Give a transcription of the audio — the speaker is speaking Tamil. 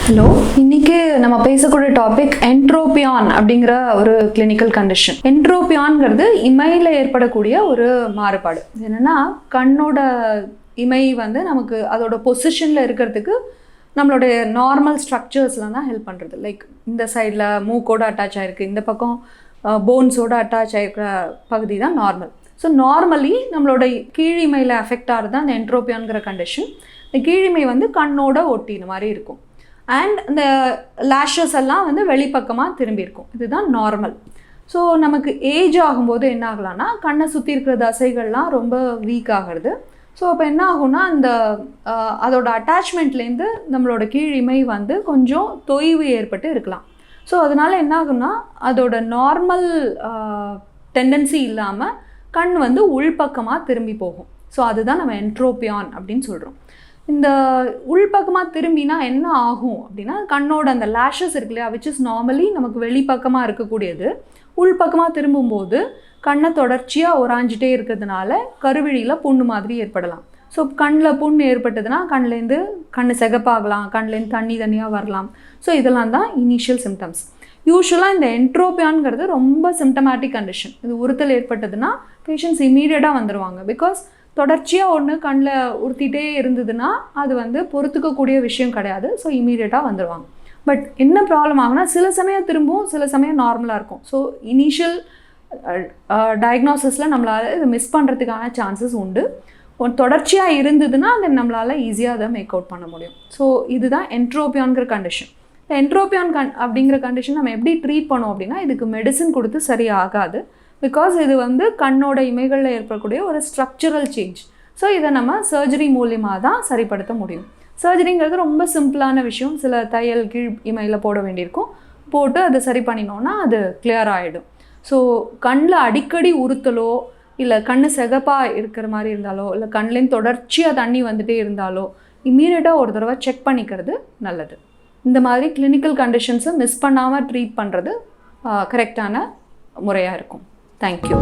ஹலோ, இன்னைக்கு நம்ம பேசக்கூடிய டாபிக் என்ட்ரோபியான் அப்படிங்கிற ஒரு கிளினிக்கல் கண்டிஷன். என்ட்ரோபியான்ங்கிறது இமையில் ஏற்படக்கூடிய ஒரு மாறுபாடு. என்னன்னா, கண்ணோட இமை வந்து நமக்கு அதோட பொசிஷனில் இருக்கிறதுக்கு நம்மளுடைய நார்மல் ஸ்ட்ரக்சர்ஸ்லாம் தான் ஹெல்ப் பண்ணுறது. லைக் இந்த சைடில் மூக்கோடு அட்டாச் ஆகிருக்கு, இந்த பக்கம் போன்ஸோடு அட்டாச் ஆகிருக்கிற பகுதி தான் நார்மல். ஸோ நார்மலி நம்மளோட கீழிமையில் அஃபெக்ட் ஆகிறது தான் அந்த என்ட்ரோபியான்கிற கண்டிஷன். இந்த கீழிமை வந்து கண்ணோட ஒட்டின மாதிரி இருக்கும். அண்ட் இந்த லேஷஸ் எல்லாம் வந்து வெளிப்பக்கமாக திரும்பி இருக்கும். இதுதான் நார்மல். ஸோ நமக்கு ஏஜ் ஆகும்போது என்ன ஆகலாம்னா, கண்ணை சுற்றி இருக்கிற தசைகள்லாம் ரொம்ப வீக் ஆகிறது. ஸோ அப்போ என்ன ஆகும்னா, அந்த அதோட அட்டாச்மெண்ட்லேருந்து நம்மளோட கீழிமை வந்து கொஞ்சம் தொய்வு ஏற்பட்டு இருக்கலாம். ஸோ அதனால் என்ன ஆகும்னா, அதோட நார்மல் டெண்டன்சி இல்லாமல் கண் வந்து உள்பக்கமாக திரும்பி போகும். ஸோ அதுதான் நம்ம என்ட்ரோபியான் அப்படின்னு சொல்கிறோம். இந்த உள்பக்கமாக திரும்பினா என்ன ஆகும் அப்படின்னா, கண்ணோட அந்த லேஷஸ் இருக்கு இல்லையா, விச் இஸ் நார்மலி நமக்கு வெளிப்பக்கமாக இருக்கக்கூடியது, உள்பக்கமாக திரும்பும்போது கண்ணை தொடர்ச்சியாக உராஞ்சிட்டே இருக்கிறதுனால கருவிழியில் புண்ணு மாதிரி ஏற்படலாம். ஸோ கண்ணில் புண்ணு ஏற்பட்டதுன்னா கண்லேருந்து கண் சிகப்பாகலாம், கண்லேருந்து தண்ணியாக வரலாம். ஸோ இதெல்லாம் தான் இனிஷியல் சிம்டம்ஸ். யூஸ்வலாக இந்த என்ட்ரோபியான்ங்கிறது ரொம்ப சிம்டமேட்டிக் கண்டிஷன். இது உறுத்தல் ஏற்பட்டதுன்னா பேஷண்ட்ஸ் இமீடியட்டாக வந்துடுவாங்க. பிகாஸ் தொடர்ச்சியாக ஒன்று கண்ணில் உறுத்திட்டே இருந்ததுன்னா அது வந்து பொறுத்துக்கக்கூடிய விஷயம் கிடையாது. ஸோ இமீடியட்டாக வந்துடுவாங்க. பட் என்ன ப்ராப்ளம் ஆகுனா, சில சமயம் திரும்பவும், சில சமயம் நார்மலாக இருக்கும். ஸோ இனிஷியல் டயக்னோசிஸில் நம்மளால் இது மிஸ் பண்ணுறதுக்கான சான்சஸ் உண்டு. தொடர்ச்சியாக இருந்ததுன்னா அதை நம்மளால் ஈஸியாக அதை மேக் அவுட் பண்ண முடியும். ஸோ இதுதான் என்ட்ரோபியான்கிற கண்டிஷன். இந்த என்ட்ரோபியான் அப்படிங்கிற கண்டிஷன் நம்ம எப்படி ட்ரீட் பண்ணோம் அப்படின்னா, இதுக்கு மெடிசன் கொடுத்து சரியாகாது. பிகாஸ் இது வந்து கண்ணோட இமைகளில் ஏற்படக்கூடிய ஒரு ஸ்ட்ரக்சரல் சேஞ்ச். ஸோ இதை நம்ம சர்ஜரி மூலியமாக தான் சரிப்படுத்த முடியும். சர்ஜரிங்கிறது ரொம்ப சிம்பிளான விஷயம். சில தையல் கீழ் இமையில் போட வேண்டியிருக்கும். போட்டு அதை சரி பண்ணினோன்னா அது கிளியர் ஆகிடும். ஸோ கண்ணில் அடிக்கடி உறுத்தலோ, இல்லை கண் சிகப்பாக இருக்கிற மாதிரி இருந்தாலோ, இல்லை கண்லேருந்து தொடர்ச்சியாக தண்ணி வந்துகிட்டே இருந்தாலோ இம்மீடியட்டாக ஒரு தடவை செக் பண்ணிக்கிறது நல்லது. இந்த மாதிரி கிளினிக்கல் கண்டிஷன்ஸை மிஸ் பண்ணாமல் ட்ரீட் பண்ணுறது கரெக்டான முறையாக இருக்கும். Thank you.